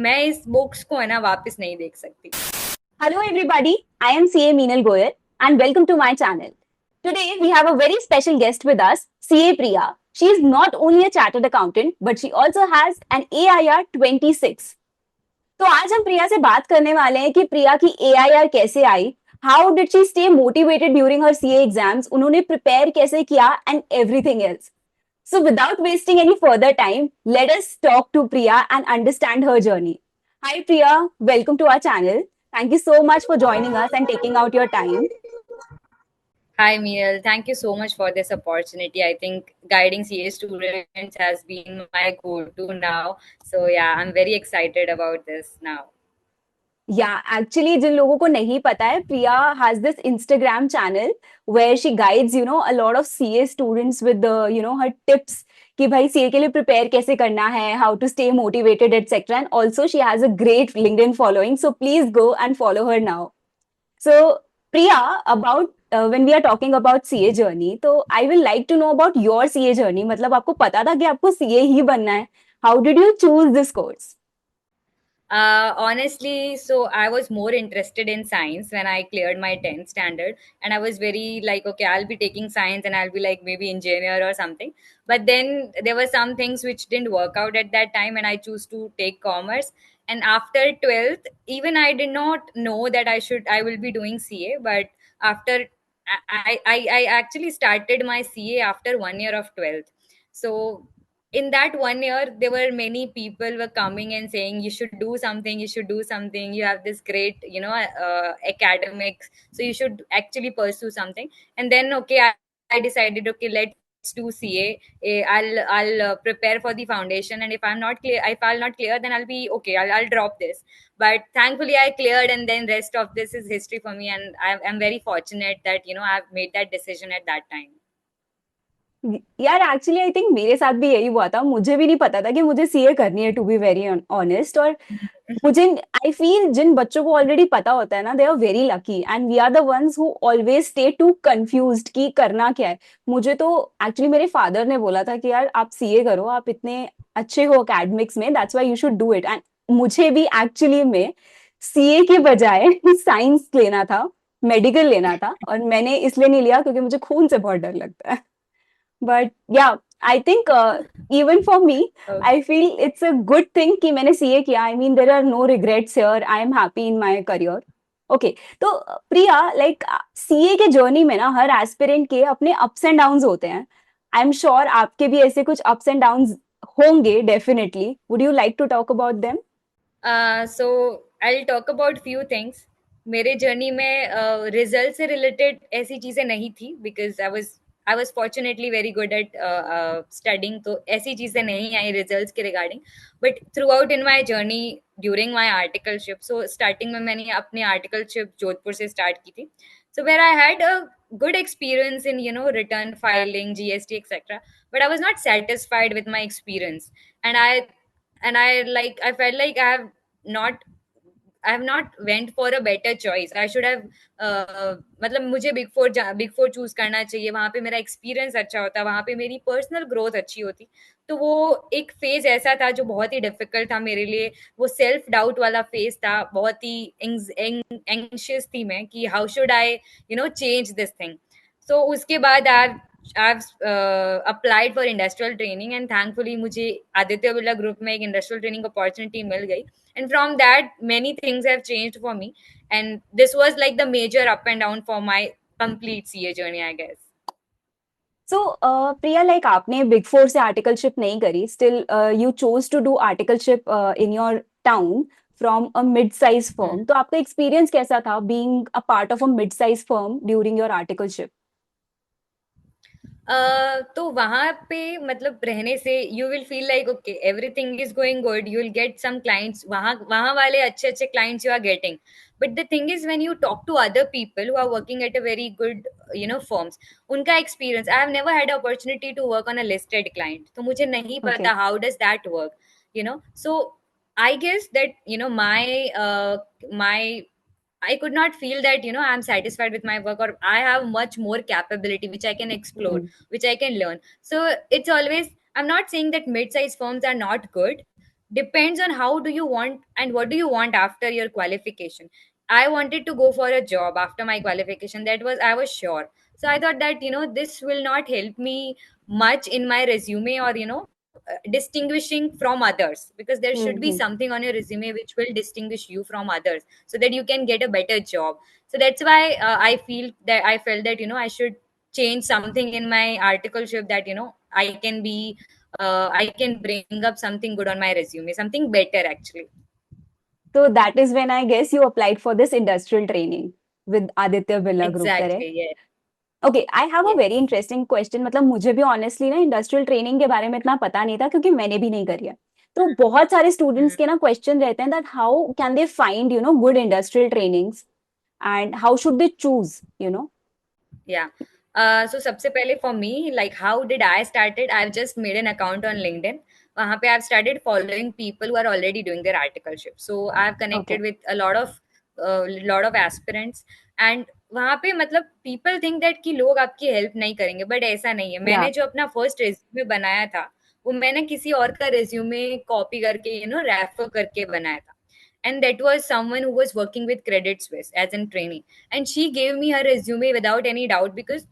मैं इस बुक्स को है ना वापस नहीं देख सकती. Hello everybody, I am CA Meenal Goyal and welcome to my channel. Today we have a very special guest with us, CA Priya. She is not only a chartered accountant but she also has an AIR 26. तो आज हम प्रिया से बात करने वाले हैं कि प्रिया की AIR कैसे आई, how did she stay motivated during her CA exams, उन्होंने प्रिपेयर कैसे किया and everything else. So without wasting any further time, let us talk to Priya and understand her journey. Hi Priya, welcome to our channel. Thank you so much for joining us and taking out your time. Hi, Meel. Thank you so much for this opportunity. I think guiding CA students has been my go-to now. So yeah, I'm very excited about this now. Yeah, actually, जिन लोगों को नहीं पता है, Priya has this Instagram channel where she guides, a lot of CA students with her tips कि भाई CA के लिए prepare कैसे करना है, how to stay motivated, etc. And also she has a great LinkedIn following, so please go and follow her now. So, Priya, about when we are talking about CA journey, तो I will like to know about your CA journey. मतलब आपको पता था कि आपको CA ही बनना है. How did you choose this course? Honestly, so I was more interested in science when I cleared my 10th standard, and I was very like, okay, I'll be taking science and I'll be like maybe engineer or something. But then there were some things which didn't work out at that time, and I chose to take commerce. And after 12th, even I did not know that I will be doing CA, but after I actually started my CA after 1 year of 12th. So in that 1 year there were many people were coming and saying you should do something, you should do something, you have this great academics, so you should actually pursue something. And then okay, I decided, okay, let's do CA. I'll prepare for the foundation, and if I'll not clear, then I'll be okay, I'll drop this. But thankfully I cleared, and then rest of this is history for me, and I'm very fortunate that I've made that decision at that time. यार actually I think मेरे साथ भी यही हुआ था. मुझे भी नहीं पता था कि मुझे सीए करनी है, टू बी वेरी ऑनेस्ट. और मुझे आई फील जिन बच्चों को ऑलरेडी पता होता है ना, they are very lucky and we are the ones who always stay too confused कि करना क्या है. मुझे तो एक्चुअली मेरे फादर ने बोला था कि यार आप सीए करो, आप इतने अच्छे हो एकेडमिक्स में, that's why you should do it. And मुझे भी एक्चुअली में सीए के बजाय साइंस लेना था, मेडिकल लेना था, और मैंने इसलिए नहीं लिया क्योंकि मुझे खून से बहुत डर लगता है. But yeah, I think even for me, I feel it's a good thing कि मैंने CA किया. I mean, there are no regrets here. I am happy in my career. Okay, तो प्रिया, like CA के जर्नी में ना हर aspirant के अपने ups and downs होते हैं. आई एम श्योर आपके भी ऐसे कुछ अप्स एंड डाउन्स होंगे definitely. Would you like to talk about them? So I talk about few things. मेरे जर्नी में रिजल्ट से रिलेटेड ऐसी चीज़ें नहीं थी, because I was fortunately very good at studying, तो ऐसी चीज़ें नहीं आई रिजल्ट्स के regarding. But throughout in my journey during my articleship, so starting में मैंने अपनी आर्टिकलशिप जोधपुर से स्टार्ट की थी. So where I had a good experience in return filing, GST, etc. But I was not satisfied with my experience, and I like I felt like not I have not went for a better choice. I should have मतलब मुझे big four choose करना चाहिए. वहां पे मेरा experience अच्छा होता, वहां पे मेरी पर्सनल ग्रोथ अच्छी होती. तो वो एक फेज ऐसा था जो बहुत ही डिफिकल्ट था मेरे लिए. वो सेल्फ डाउट वाला फेज था, बहुत ही एंग्शियस थी मैं कि how should I change this thing. So उसके बाद I've applied for industrial training, and thankfully मुझे आदित्य बिरला ग्रुप में एक इंडस्ट्रियल ट्रेनिंग अपॉर्चुनिटी मिल गई. And from that many things have changed for me, and this was like the major up and down for my complete CA journey, I guess. So Priya, like आपने big four से articleship नहीं करी, still you chose to do articleship in your town from a mid size firm. तो आपका experience कैसा था being a part of a mid size firm during your articleship? तो वहां पे मतलब रहने से you will feel like okay, everything is going good, you will get some clients, वहां वहां वाले अच्छे अच्छे clients you are getting. But the thing is when you talk to other people who are working at a very good firms, उनका experience, I have never had opportunity to work on a listed client, तो मुझे नहीं okay. पता how does that work. So I guess that my I could not feel that I'm satisfied with my work, or I have much more capability which I can explore, which I can learn. So it's always, I'm not saying that mid-sized firms are not good, depends on how do you want and what do you want after your qualification. I wanted to go for a job after my qualification, that was I was sure. So I thought that this will not help me much in my resume, or distinguishing from others, because there should be Mm-hmm. something on your resume which will distinguish you from others, so that you can get a better job. So that's why I felt that I should change something in my articleship, that I can bring up something good on my resume, something better actually. So that is when I guess you applied for this industrial training with Aditya Birla Group, correct? Exactly. Yes. Okay I have a very Yes. Interesting question. मतलब मुझे भी honestly ना industrial training के बारे में इतना पता नहीं था, क्योंकि मैंने भी नहीं करी है। तो बहुत सारे स्टूडेंट्स Mhm. के ना क्वेश्चन रहते हैं that how can they find good industrial trainings and how should they choose Yeah. So सबसे पहले for me, like how did I started? I've just made an account on LinkedIn. वहाँ पे I've started following people who are already doing their articleship. So I've okay connected with a lot of aspirants, and वहाँ पे मतलब people think that कि लोग आपकी help नहीं करेंगे, but ऐसा नहीं है। या मैंने जो अपना first resume बनाया था, वो मैंने किसी और का resume copy करके रेफर करके बनाया था, and that was someone who was working with Credit Suisse as a trainee, and she gave me her resume without any doubt, because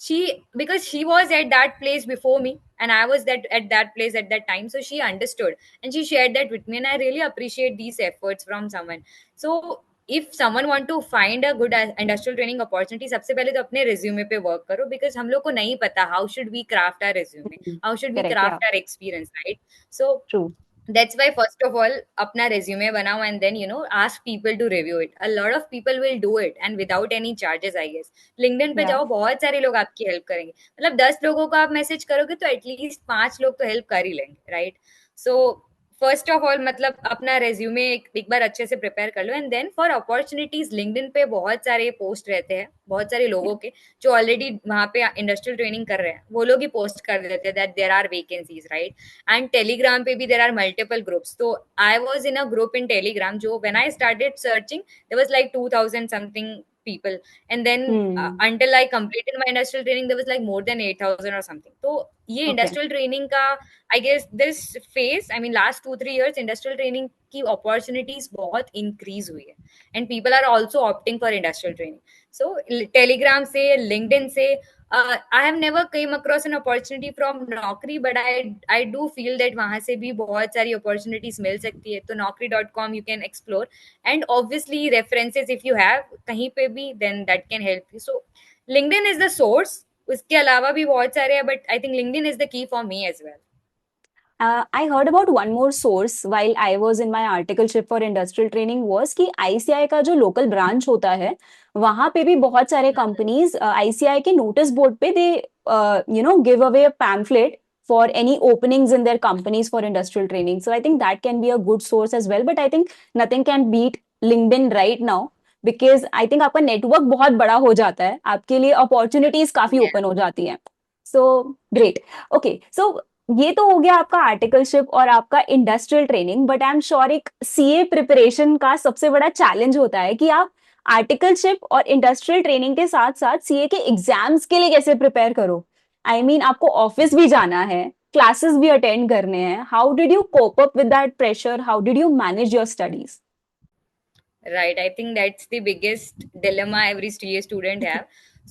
she was at that place before me, and I was that at that place at that time, so she understood and she shared that with me, and I really appreciate these efforts from someone. So if someone want to find a good industrial training opportunity, सबसे पहले तो अपने resume पे work करो, because हम लोग को नहीं पता how should we craft our resume, how should we correct या craft our experience, right? So true that's why first of all अपना resume बनाओ, and then ask people to review it. A lot of people will do it and without any charges, I guess. LinkedIn पे या जाओ, बहुत सारे लोग आपकी help करेंगे। मतलब 10 लोगों को आप मैसेज करोगे तो एटलीस्ट 5 लोग तो हेल्प कर ही लेंगे, right? So first of all मतलब अपना रेज्यूमे एक बार अच्छे से प्रिपेयर कर लो, and then for opportunities LinkedIn पे बहुत सारे पोस्ट रहते हैं, बहुत सारे लोगों के जो ऑलरेडी वहाँ पे इंडस्ट्रियल ट्रेनिंग कर रहे हैं, वो लोग ही पोस्ट कर देते हैं that there are vacancies, right? And Telegram पे भी देर आर मल्टीपल ग्रुप्स। तो I was in a group in Telegram, जो when I started searching there was like 2000 something people, and then until I completed my industrial training there was like more than 8000 or something. तो ये okay industrial training का I guess this phase, I mean last 2-3 years industrial training की opportunities बहुत increase हुई है, and people are also opting for industrial training. So telegram से, linkedin से, I have never came across an opportunity from Naukri, but I do feel that वहां से भी बहुत सारी opportunities मिल सकती है। तो naukri.com you can explore, and obviously references if you have कहीं पे भी, then that can help you. So LinkedIn is the source, उसके अलावा भी बहुत सारे हैं, but I think LinkedIn is the key for me as well. I heard about one more source while I was in my articleship for industrial training was कि ICI का जो local branch होता है वहां पे भी बहुत सारे कंपनीज ICI के नोटिस बोर्ड पे दे give away a pamphlet for any openings in their companies for industrial training. So I think that can be a good source as well. But I think nothing can beat LinkedIn right now because I think आपका network बहुत बड़ा हो जाता है, आपके लिए opportunities काफी Yeah. Open हो जाती हैं। So great. ओके सो ये तो हो गया आपका आर्टिकलशिप और आपका industrial training, but I am sure एक सीए प्रिपरेशन का सबसे बड़ा चैलेंज होता है कि आप आर्टिकलशिप और इंडस्ट्रियल ट्रेनिंग के साथ साथ सीए के एग्जाम्स के लिए कैसे प्रिपेयर करो। आई मीन आपको ऑफिस भी जाना है, क्लासेस भी अटेंड करने हैं। How did you cope up with that pressure, how did you manage your studies? Right, I think that's the biggest dilemma every CA student have.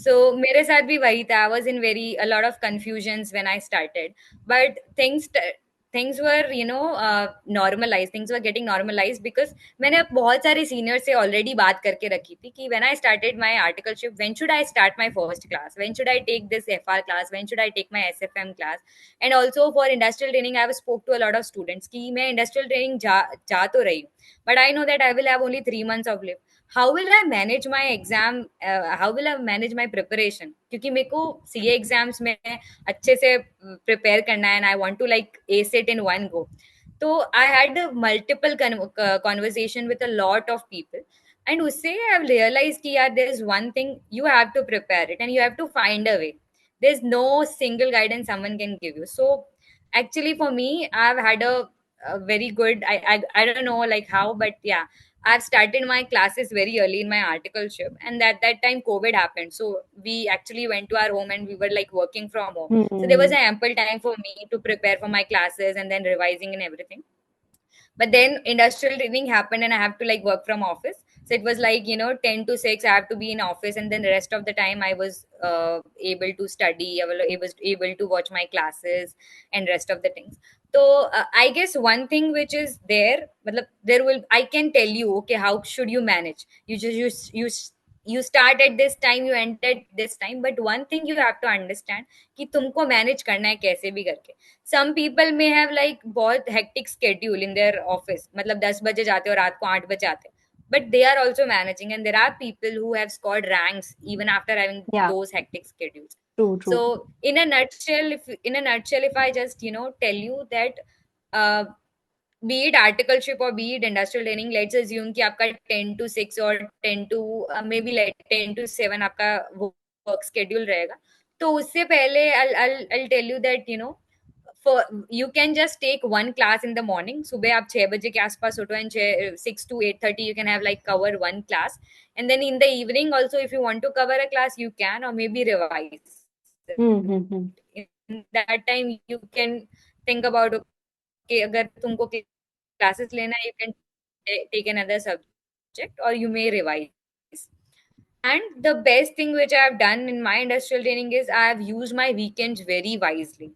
So मेरे साथ भी वही था, I was in very a lot of confusions when I started, but things were normalized, things were getting normalized, because मैंने अब बहुत सारे senior से ऑलरेडी बात करके रखी थी कि when I started my articleship, when should I start my first class, when should I take this FR class, when should I take my SFM class, and also for industrial training I have spoke to a lot of students कि मैं industrial training जा तो रही हूँ, but I know that I will have only 3 months of leave. How will I manage my exam? How will I manage my preparation? क्योंकि मेरे को CA exams में अच्छे से प्रिपेयर करना है, and I want to like ace it in one go. तो I had a multiple conversation with a lot of people, and उससे I have realized कि यार there is one thing, you have to prepare it and you have to find a way. There's no single guidance someone can give you. So actually for me I've had a very good, I don't know like how, but yeah, I've started my classes very early in my articleship, and at that time COVID happened, so we actually went to our home and we were like working from home. So there was hmm. an ample time for me to prepare for my classes and then revising and everything. But then industrial training happened and I have to like work from office. So it was like, 10 to 6 I have to be in office, and then the rest of the time I was able to study, I was able to watch my classes and rest of the things. So I guess one thing which is there, matlab, there will, I can tell you, okay, how should you manage. You just you start at this time, you end at this time, but one thing you have to understand कि तुमको manage करना है कैसे भी करके. Some people में have like बहुत hectic schedule in their office, मतलब 10 बजे जाते हो, रात को 8 बजे आते हो, but they are also managing, and there are people who have scored ranks even after having Yeah, those hectic schedules. true, So true. in a nutshell, if I just tell you that, uh, be it articleship or be it industrial training, let's assume कि आपका 10 to 6 और 10 to maybe like 10 to 7 आपका work schedule रहेगा. तो उससे पहले I'll tell you that for you can just take one class in the morning. सुबह आप 6 बजे के आसपास उठो, and 6 to 8:30 you can have like cover one class, and then in the evening also if you want to cover a class you can, or maybe revise. Hmm. In that time you can think about, okay, अगर तुमको classes लेना है, you can take another subject or you may revise. And the best thing which I have done in my industrial training is I have used my weekends very wisely.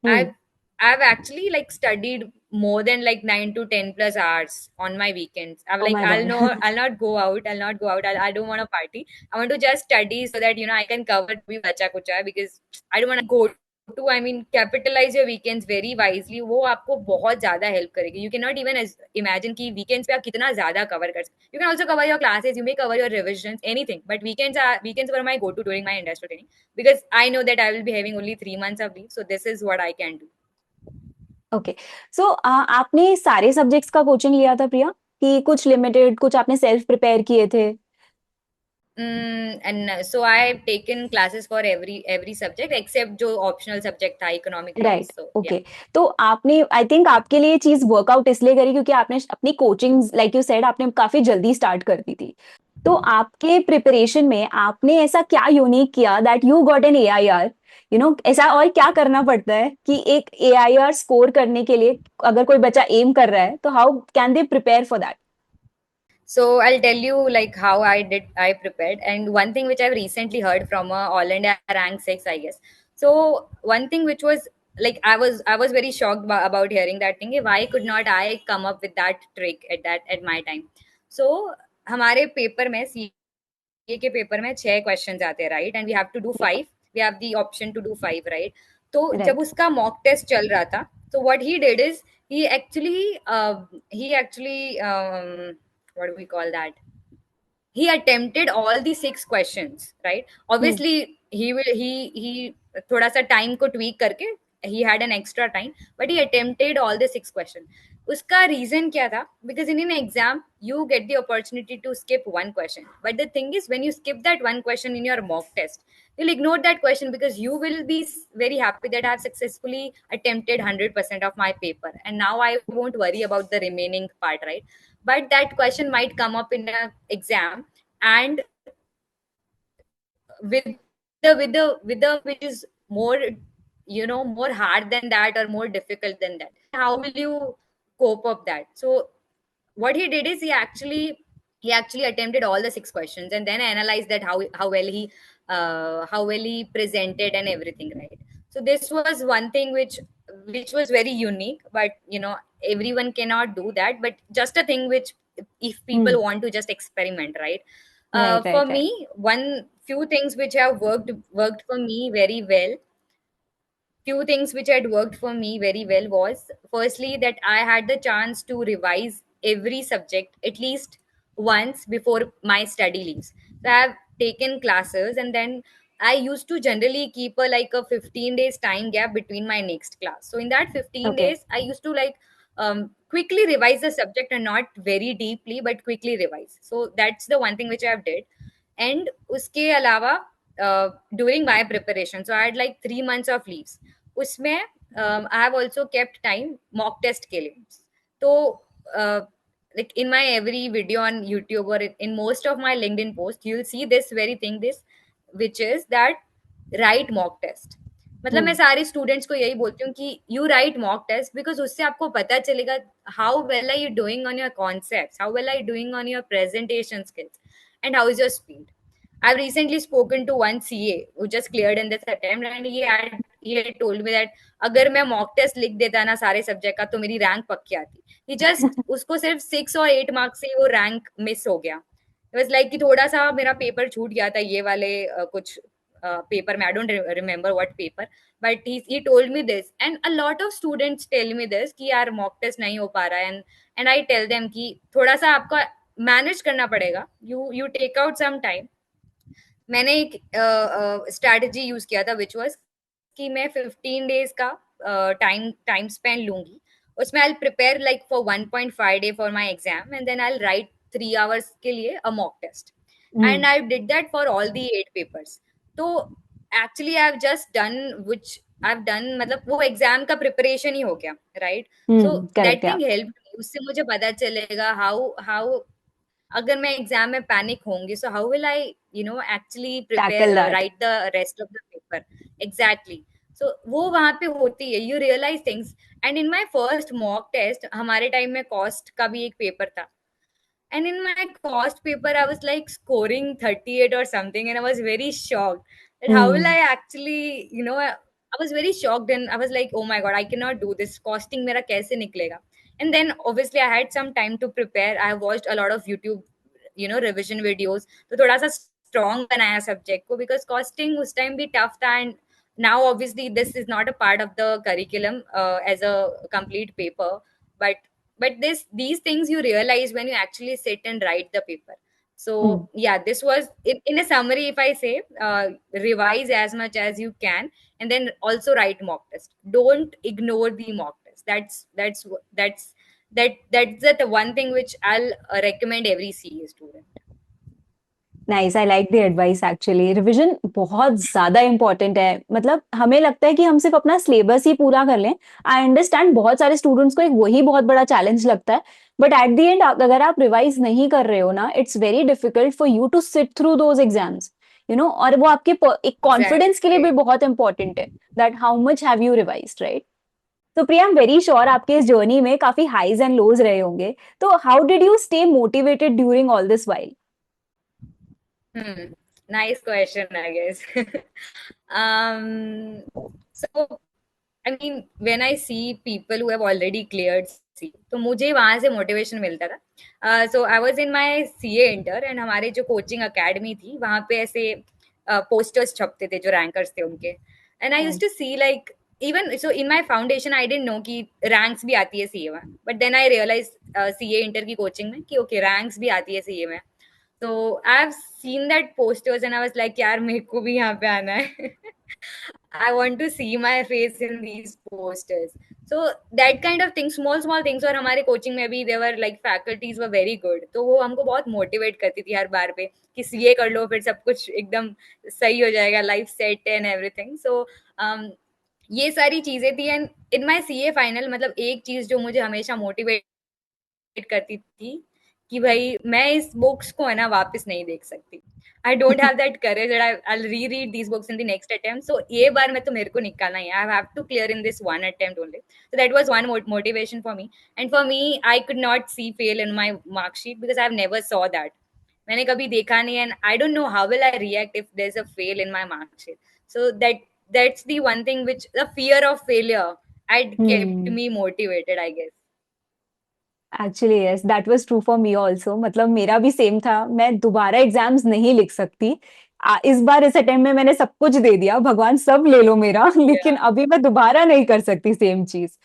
Hmm. I've I've actually like studied more than like 9 to 10 plus hours on my weekends. I'm Oh like, my God. I'll not go out. I'll not go out. I don't want to party. I want to just study so that I can cover bhi bacha kucha, because I don't want to go to, I mean, capitalize your weekends very wisely. वो आपको बहुत ज़्यादा help करेगी. You cannot even imagine कि weekends पे आप कितना ज़्यादा cover कर सकते. You can also cover your classes. You may cover your revisions, anything. But weekends were my go-to during my industrial training, because I know that I will be having only 3 months of leave. So this is what I can do. Okay. So आपने सारे subjects का coaching लिया था प्रिया, कि कुछ limited, कुछ आपने self prepare किए थे? And so I have taken classes for every subject except जो optional subject था economics. Right, So yeah. Okay. तो आपने, आई थिंक आपके लिए चीज वर्कआउट इसलिए करी क्योंकि आपने अपनी कोचिंग, लाइक यू सेड, आपने काफी जल्दी स्टार्ट कर दी थी. तो आपके प्रिपरेशन में आपने ऐसा क्या यूनिक किया that you got an AIR? ऐसा और क्या करना पड़ता है कि एक AIR स्कोर करने के लिए, अगर कोई बच्चा एम कर रहा है, तो how can they prepare for that? So I'll tell you like how I prepared, and one thing which I've recently heard from a All India rank 6, I guess. So one thing which was like I was very shocked about hearing that thing. Why could not I come up with that trick at my time? So हमारे paper में CA के paper में 6 questions आते हैं, right, and we have to do 5. We have the option to do 5, right. तो जब right. उसका mock test चल रहा था, तो what he did is he actually he actually what do we call that, he attempted all the 6 questions, right? Hmm. Obviously he थोड़ा सा time को ट्वीक करके he had an extra time, but he attempted all the 6 questions. उसका reason क्या था? Because in an exam you get the opportunity to skip one question, but the thing is when you skip that one question in your mock test, you'll ignore that question because you will be very happy that I've successfully attempted 100% of my paper, and now I won't worry about the remaining part, right? But that question might come up in a exam, and with the which is more, more hard than that or more difficult than that, how will you cope up that? So what he did is he actually attempted all the 6 questions and then analyzed that how well he presented and everything, right? So this was one thing which was very unique, but everyone cannot do that, but just a thing which, if hmm. people want to just experiment, right? Right, For right, right. me, one few things which have worked for me very well, few things which had worked for me very well was, firstly, that I had the chance to revise every subject at least once before my study leaves. So I have taken classes, and then I used to generally keep a 15 days time gap between my next class. So in that 15 okay. days I used to quickly revise the subject, and not very deeply but quickly revise. So that's the one thing which I have did. And uske alawa, during my preparation, so I had like 3 months of leaves. उसमें I have also kept time mock test के लिए. तो like in my every video on YouTube or in most of my LinkedIn post, you'll see this very thing, this which is that write mock test. मतलब मैं सारे students को यही बोलती हूँ कि you write mock test, because उससे आपको पता चलेगा how well are you doing on your concepts, how well are you doing on your presentation skills, and how is your speed. I've recently spoken to one CA who just cleared in this attempt, and he had told me that अगर मैं mock test लिख देता ना सारे subject का तो मेरी rank पक्की आती. He just उसको सिर्फ 6 और 8 मार्क्स से वो रैंक मिस हो गया. It was like कि थोड़ा सा मेरा पेपर छूट गया था ये वाले कुछ पेपर में. I don't remember what paper, but he told me this, and a lot of students tell me this कि यार मॉक टेस्ट नहीं हो पा रहा है, and I tell them कि थोड़ा सा आपका मैनेज करना पड़ेगा. You take out some time. मैंने एक स्ट्रैटेजी यूज किया था विच वाज कि मैं 15 डेज का टाइम टाइम स्पेंड लूंगी. उसमें I prepare like for 1.5 day for my exam, and then I write 3 hours के लिए a mock test, and I did that for all the 8 papers. तो actually I have just done which I have done, मतलब वो exam का preparation ही हो गया, right. So correct that yeah thing help. उससे मुझे पता चलेगा हाउ हाउ अगर मैं एग्जाम में पैनिक होंगी, so how will I actually tackle prepare that. Right the rest of the paper. Exactly. So वो वहां पे होती है, you realize things. And in my first mock test हमारे टाइम में कॉस्ट का भी एक पेपर था, and in my cost paper I was like scoring 38 or something, and I was very shocked that how will I actually, I was very shocked, and I was like, oh my god, I cannot do this, costing mera kaise niklega. And then obviously I had some time to prepare. I have watched a lot of YouTube, revision videos, तो थोड़ा सा strong बनाया subject को, because costing उस time भी tough था. And now obviously this is not a part of the curriculum as a complete paper, but these things you realize when you actually sit and write the paper. So yeah, this was in a summary. If I say, revise as much as you can, and then also write mock test. Don't ignore the mock test. That's the one thing which I'll recommend every CA student. Nice, I like the advice. Actually revision बहुत ज्यादा important है. मतलब हमें लगता है कि हम सिर्फ अपना सिलेबस ही पूरा कर लें. आई अंडरस्टैंड बहुत सारे स्टूडेंट्स को एक वही बहुत बड़ा चैलेंज लगता है, बट एट द एंड अगर आप रिवाइज नहीं कर रहे हो ना, it's very difficult for you to sit through those exams, और वो आपके एक कॉन्फिडेंस के लिए भी Exactly. बहुत इंपॉर्टेंट है, that how much have you revised, right. तो प्रिया, आई एम वेरी श्योर आपके इस जर्नी में काफी हाईज एंड लोज रहे होंगे. तो how did you stay motivated during all this while? Hmm. Nice question, I guess. So, I mean, when I see people who have already cleared C, तो मुझे वहां से मोटिवेशन मिलता था. So I was in my CA inter, and हमारे जो coaching academy थी वहां पे ऐसे पोस्टर्स छपते थे जो रैंकर्स थे उनके. And I used to see like, even so in my foundation I didn't know कि रैंक्स भी आती है सीए में, but then I realise CA inter की कोचिंग में कि ओके रैंक्स भी आती है सीए में. So I've seen that posters and I was like, यार मेरे को भी यहाँ पे आना है. I want to see my face in these posters. So that kind of thing, small small things. और हमारे कोचिंग में भी they were like faculties were very good. तो वो हमको बहुत मोटिवेट करती थी हर बार पे कि सीए कर लो फिर सब कुछ एकदम सही हो जाएगा, लाइफ सेट एंड एवरीथिंग. सो ये सारी चीजें थी. And in my CA final, मतलब एक चीज जो मुझे हमेशा मोटिवेट करती थी कि भाई मैं इस बुक्स को है ना वापस नहीं देख सकती. I don't have that courage that I re read these books in the next attempt. So ये बार में तो मेरे को निकालना ही है. I have to clear in this one attempt only. So that was one motivation for me. And for me, I could not see fail in my marksheet because I have never saw that. मैंने कभी देखा नहीं, and I don't know how will I react if there is a fail in my marksheet. So that's the one thing which the fear of failure had kept Hmm. me motivated, I guess. Actually yes, that was true for me also. मतलब मेरा भी same था. मैं दोबारा exams नहीं लिख सकती. इस बार इस अटेम्प्ट में मैंने सब कुछ दे दिया, भगवान सब ले लो मेरा. लेकिन Yeah. अभी मैं दोबारा नहीं कर सकती सेम चीज.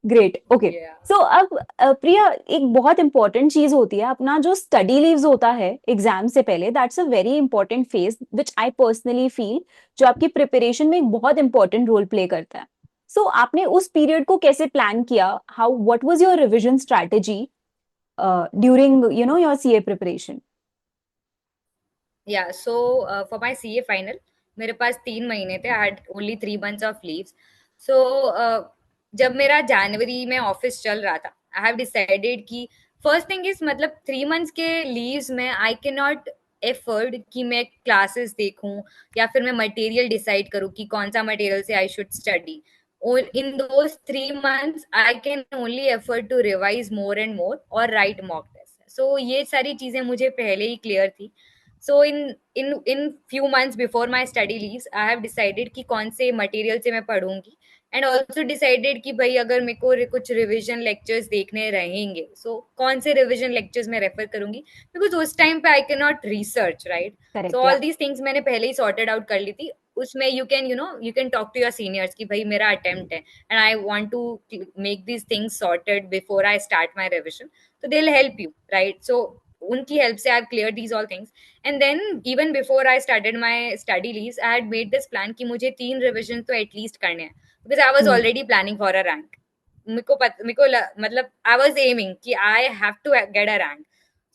Great, okay. Yeah. सो अब प्रिया, एक बहुत इंपॉर्टेंट चीज होती है अपना जो स्टडी लीव्स होता है एग्जाम से पहले. That's a very important phase which I personally feel, जो आपकी प्रिपरेशन में एक बहुत इंपॉर्टेंट रोल प्ले करता है. सो आपने उस पीरियड को कैसे प्लान किया? How, what was your revision strategy during your CA preparation? Yeah, so for my CA final, मेरे पास 3 महीने थे. I had only 3 months of leaves. So जब मेरा जनवरी में ऑफिस चल रहा था, I have decided कि first thing is, मतलब 3 months के leaves में I cannot एफर्ट कि मैं क्लासेस देखूं या फिर मैं मटेरियल डिसाइड करूं कि कौन सा मटेरियल से I should study. In those 3 months, I can only afford to revise more and more or write mock tests. So ये सारी चीजें मुझे पहले ही क्लियर थी. So in few months before my study leaves, I have decided कि कौन से material से मैं पढ़ूंगी, एंड ऑल्सो डिसाइडेड कि भाई अगर मेरे को कुछ रिविजन लेक्चर्स देखने रहेंगे, सो कौन से रिविजन लेक्चर्स मैं रेफर करूंगी, बिकॉज उस टाइम पे I can not research, right. So correct, all yeah these things मैंने पहले ही सॉर्टेड आउट कर ली थी. उसमें you can talk to your seniors कि भाई मेरा अटेम्प्ट है and I want to make this things sorted before I start my revision, तो they will help you, right. So उनकी हेल्प से I have clear these all things. And then even before I started my study leaves, I had made this plan कि मुझे 3 revision तो at least करने हैं, because I was hmm already planning for a rank. मतलब I was aiming कि I have to get a rank.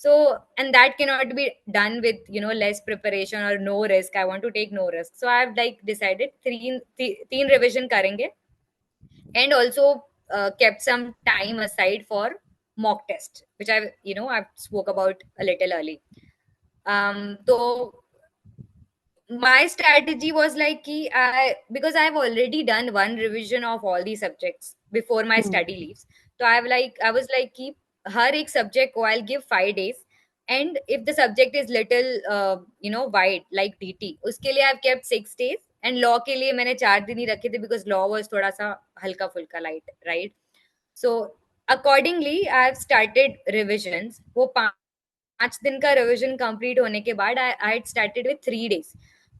So, and that cannot be done with less preparation or no risk. I want to take no risk. So I've like decided तीन revision करेंगे, and also kept some time aside for mock test, which I've spoke about a little early. So my strategy was like कि because I've already done one revision of all these subjects before my hmm study leaves. So I was like कि हर एक subject को I'll give 5 days, and if the subject is little wide like DT, उसके लिए I've kept 6 days, and law के लिए मैंने 4 दिन ही रखे थे because law was थोड़ा सा हल्का फुल्का light, right. So accordingly I've started revisions. वो 5 दिन का रिविजन कंप्लीट होने के बाद I had started with 3 days.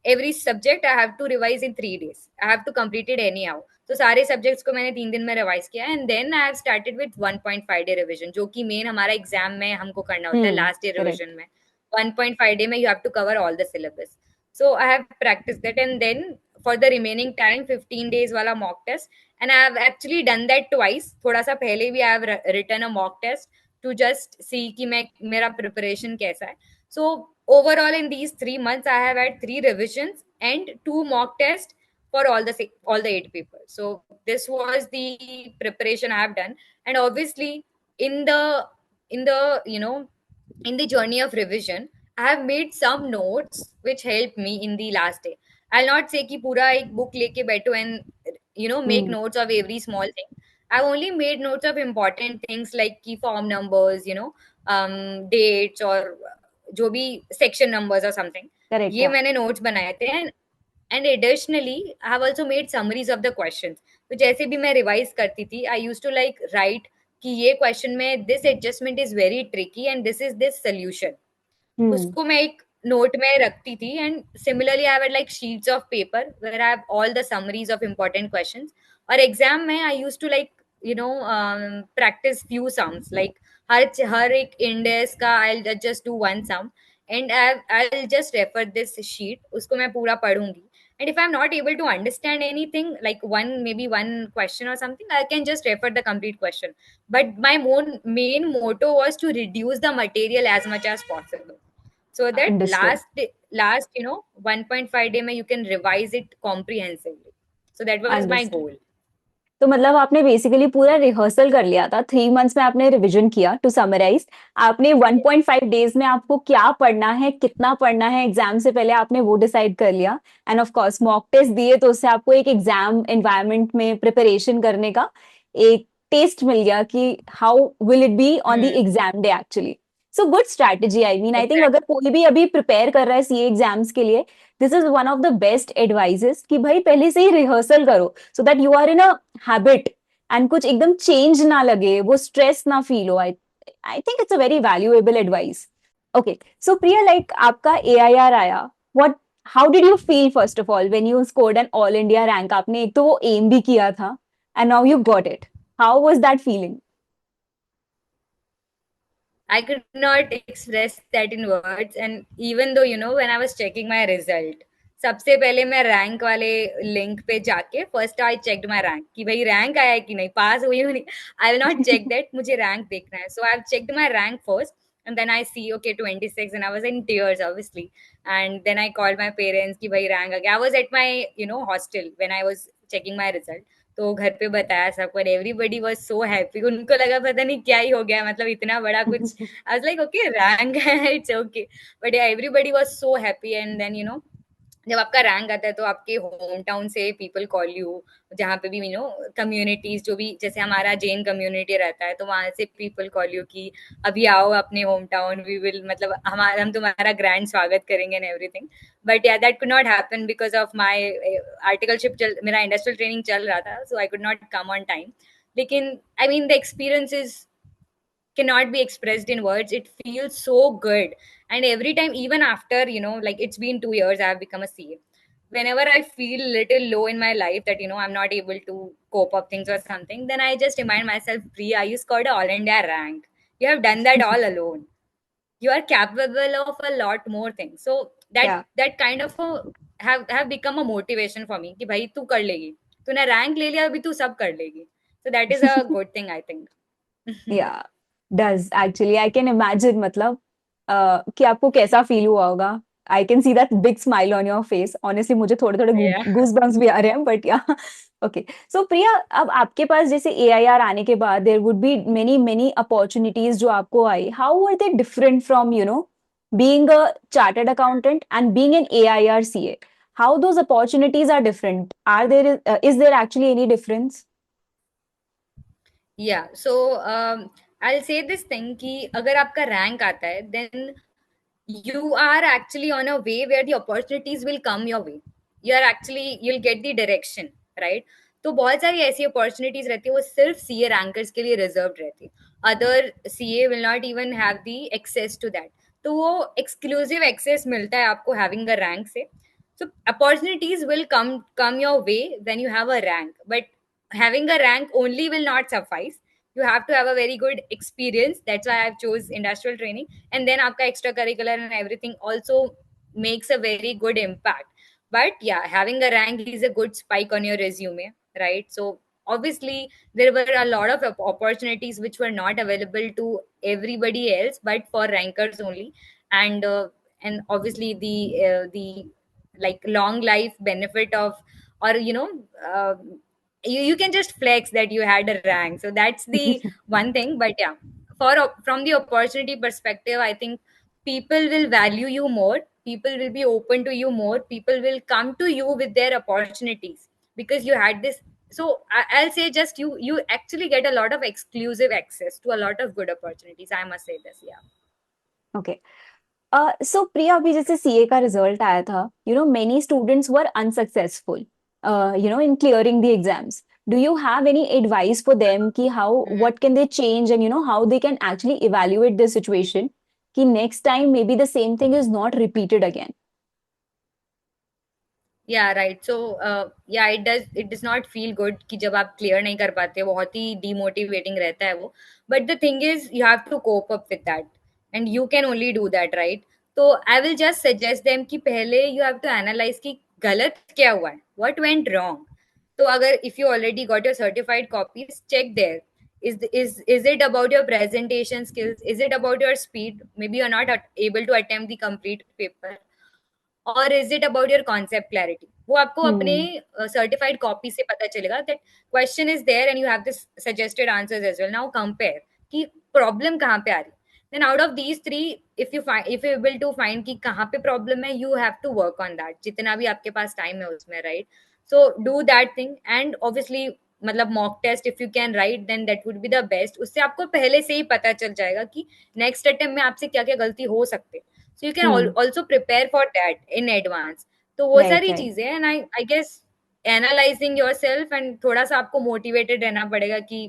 Every subject I have to revise in 3 days. I have to complete it anyhow. तो सारे सब्जेक्ट्स को मैंने 3 दिन में रिवाइज किया, and then I have started with 1.5 day revision, जो कि मेन हमारा एग्जाम में हमको करना होता है लास्ट डे रिविजन करेक्ट. में. 1.5 डे में you have to cover all the syllabus. So I have practiced that, and then for the remaining time 15 days वाला mock test, and I have actually done that twice. थोड़ा सा पहले भी I have written a mock test to just see कि मैं मेरा preparation कैसा है. So overall in these 3 months I have had 3 revisions and 2 mock tests for all the 8 papers. So this was the preparation I have done, and obviously in the in the journey of revision, I have made some notes which helped me in the last day. I'll not say कि पूरा एक book लेके बैठो and make hmm notes of every small thing. I've only made notes of important things like key form numbers, dates, or जो भी section numbers or something. Correct, ये या मैंने notes बनाए थे, and additionally I have also made summaries of the questions. तो जैसे भी मैं revise करती थी, I used to like write कि ये क्वेश्चन में this adjustment is very tricky and this is this solution. Hmm उसको मैं एक नोट में रखती थी, and similarly I had like sheets of paper where I have all the summaries of important questions. और एग्जाम में I used to like practice few sums, like हर एक इंडेक्स का I just do one sum, and I just refer this sheet, उसको मैं पूरा पढ़ूंगी. And if I'm not able to understand anything, like maybe one question or something, I can just refer the complete question. But my main motto was to reduce the material as much as possible, so that understood. last 1.5 day mein you can revise it comprehensively. So that was my understood. goal. तो मतलब आपने basically पूरा rehearsal कर लिया था, 3 months में आपने revision किया. टू समराइज, आपने 1.5 डेज में आपको क्या पढ़ना है, कितना पढ़ना है एग्जाम से पहले आपने वो डिसाइड कर लिया. And of course mock test दिए तो उससे आपको एक एग्जाम एनवायरनमेंट में प्रिपरेशन करने का एक टेस्ट मिल गया कि how will it be on the Hmm. Exam day actually. So good strategy. I mean I think Exactly. अगर कोई भी अभी प्रिपेयर कर रहा है सीए एग्जाम्स के लिए, this is one of the best advises कि भाई पहले से ही रिहर्सल करो so that you are in a habit, एंड कुछ एकदम चेंज ना लगे, वो स्ट्रेस ना फील हो. I I think it's a very valuable advice. Okay, so Priya, like आपका एआईआर आया, what, how did you feel first of all when you scored an all India rank? आपने एक तो वो एम भी किया था and now you got it. How was that feeling? I could not express that in words. And even though, when I was checking my result, सबसे पहले मैं रैंक वाले लिंक पे जाके first I checked my rank कि भाई rank आया है कि नहीं, पास हुई हूँ नहीं. I will not check that, मुझे रैंक देखना है. So I have checked my rank first, and then I see okay 26, and I was in tears obviously. And then I called my parents कि भाई रैंक आ गया. I was at my hostel when I was checking my result. तो घर पे बताया सबको, everybody was so happy, उनको लगा पता नहीं क्या ही हो गया, मतलब इतना बड़ा कुछ। I was like okay rank है, it's okay, but everybody was so happy. And then जब आपका रैंक आता है तो आपके होम टाउन से पीपल कॉल यू, जहाँ पे भी कम्युनिटीज जो भी, जैसे हमारा जैन कम्युनिटी रहता है तो वहां से पीपल कॉल यू कि अभी आओ अपने होम टाउन, वी विल, मतलब हम तुम्हारा ग्रैंड स्वागत करेंगे and everything. But yeah that could not happen because of my articleship, मेरा इंडस्ट्रियल ट्रेनिंग चल रहा था, so I could not come on time. लेकिन I mean the experience is cannot be expressed in words. It feels so good. And every time, even after, like it's been 2 years, I have become a CA. Whenever I feel little low in my life that, I'm not able to cope up things or something, then I just remind myself, Priya, you scored a all India rank. You have done that all alone. You are capable of a lot more things. So that Yeah. that kind of have become a motivation for me कि भाई तू कर लेगी, तूने rank ले लिया, अभी तू सब कर लेगी. So that is a good thing, I think. या does actually I can imagine, मतलब कि आपको कैसा फील हुआ होगा. I can see that big smile on your face. Honestly मुझे थोड़े थोड़े Yeah. गूज बम्स भी आ रहे हैं, बट या ओके. सो प्रिया, अब आपके पास जैसे एआईआर आने के बाद there would be many many opportunities जो आपको आई. How are they different from being a chartered accountant and being an AIR CA? How those opportunities are different? Are there, is there actually any difference? Yeah, so I'll say this thing कि अगर आपका rank आता है, then you are actually on a way where the opportunities will come your way. You'll get the direction, right? तो बहुत सारी ऐसी opportunities रहती है, वो सिर्फ सीए रैंकर्स के लिए रिजर्व रहती है. Other CA will not even have the access to that. तो वो एक्सक्लूसिव एक्सेस मिलता है आपको हैविंग अ रैंक से. So opportunities will come your way when you have a rank, but having a rank only will not suffice. You have to have a very good experience. That's why I've chose industrial training. And then aapka extracurricular and everything also makes a very good impact. But yeah, having a rank is a good spike on your resume, right? So obviously there were a lot of opportunities which were not available to everybody else, but for rankers only. And obviously the like long life benefit of, or you can just flex that you had a rank. So that's the one thing. But yeah, from the opportunity perspective, I think people will value you more, people will be open to you more, people will come to you with their opportunities because you had this. So I'll say just you actually get a lot of exclusive access to a lot of good opportunities, I must say this. Yeah. Okay. So Priya, अभी जैसे CA का result आया था, many students were unsuccessful in clearing the exams. Do you have any advice for them कि how, Mhm. What can they change and how they can actually evaluate the situation कि next time may be the same thing is not repeated again? Yeah right. So yeah it does not feel good कि जब आप clear नहीं कर पाते, बहुत ही demotivating रहता है वो. But the thing is you have to cope up with that, and you can only do that, right? तो I will just suggest them कि पहले यू हैव टू एनालाइज कि गलत क्या हुआ है, व्हाट वेंट रॉन्ग. तो अगर if you already got your certified copies, check there. Is it about your presentation skills? Is it about your speed? Maybe you're not able to attempt the complete paper, और is it about your concept clarity? वो आपको अपने Hmm. Certified copy से पता चलेगा that question is there and you have this suggested answers as well. Now compare कि problem कहाँ पे आ रही. Then out of these three, if you able to find कि कहाँ पे प्रॉब्लम है, you have to work on that जितना भी आपके पास टाइम है उसमें, right? So do that thing. And obviously मतलब mock test if you can write, then that would be the best. उससे आपको पहले से ही पता चल जाएगा कि नेक्स्ट अटेम्प्ट में आपसे क्या क्या गलती हो सकती है. So you can Hmm. also prepare for that in advance. तो वो Right, सारी right. चीजें. And I guess analysing yourself, and थोड़ा सा आपको मोटिवेटेड रहना पड़ेगा कि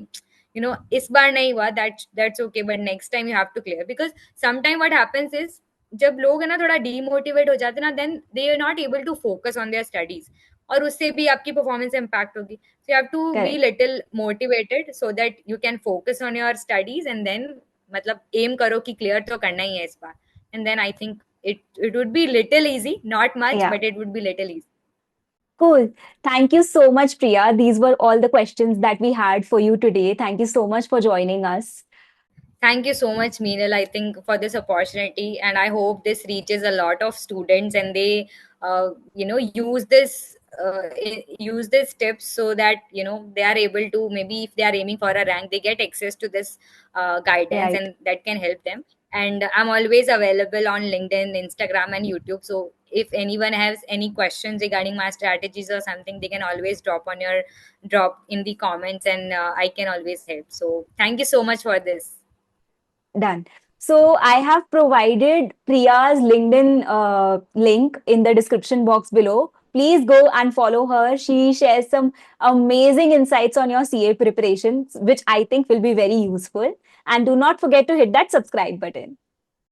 इस बार नहीं हुआ, that's okay, but next time you have to clear. Because sometime what happens is, जब लोग है ना थोड़ा डीमोटिवेट हो जाते हैं ना, then they are not able to focus on their studies, और उससे भी आपकी परफॉर्मेंस इम्पैक्ट होगी. So you have to be Correct. Little motivated so that you can focus on your studies, and then मतलब एम करो कि clear तो करना ही है इस बार. And then I think it would be little easy, not much, Yeah. but it would be little easy. Cool. Thank you so much, Priya. These were all the questions that we had for you today. Thank you so much for joining us. Thank you so much, Meenal, I think, for this opportunity, and I hope this reaches a lot of students and they use this tips so that they are able to, maybe if they are aiming for a rank, they get access to this guidance, Right. and that can help them. And I'm always available on LinkedIn, Instagram, and YouTube. So if anyone has any questions regarding my strategies or something, they can always drop in the comments, and I can always help. So thank you so much for this. Done. So I have provided Priya's LinkedIn link in the description box below. Please go and follow her. She shares some amazing insights on your CA preparations, which I think will be very useful. And do not forget to hit that subscribe button.